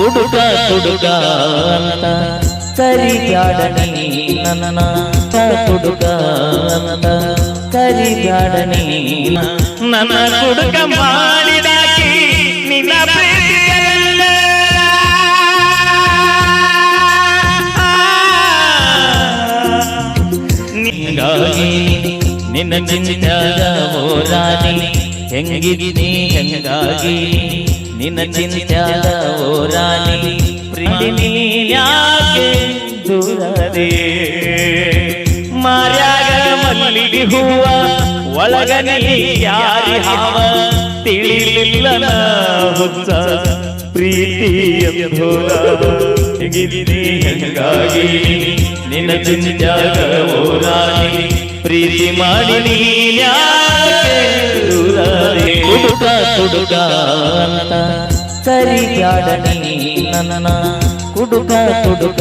ಕುಡುಕ ಕುಡುಕ ಅಂತ ಕರಿಬ್ಯಾಡ ನೀ ನನ್ನ ಕುಡುಕ ಅಂತ ಕರಿಬ್ಯಾಡ ನೀ ನನ್ನ ಕುಡುಕ ಮಾಡಿದಾಕಿ ನಿನ್ನ ಪ್ರೀತಿಯಲ್ಲ ನಿಂಗಾಗಿ ನಿನ್ನ ಚಿಂತ್ಯಾದ ಓರಾಣಿ ಹೆಂಗಿದ್ದೀನಿ ಹೆಂಗಾಗಿ ನಿನ್ನ ಚಿಂತ್ಯಾದ ಓರಾಣಿ ಪ್ರೀತಿ ಯಾಕೆ ದೂರದೆ ಮಾರ್ಯಾಗ ಮಲ್ಲಿಗೆ ಹೂವ ಒಳಗ ನೀ ಯಾರಿ ಹಾವ ತಿಳಿಲಿಲ್ಲ ಹುಚ್ಚ ಪ್ರೀತಿಯ ಹೆಂಗಿದ್ದೀನಿ ಹೆಂಗಾಗಿ ನಿನ್ನ ಚಿಂತ್ಯಾದ ಓರಾಣಿ ಪ್ರೀತಿ ಮಾಡಿ ಕುಡುಕ ಕುಡುಕ ಅಂತ ಕರಿಬ್ಯಾಡ ನೀ ನನ್ನ ಕುಡುಕ ಕುಡುಕ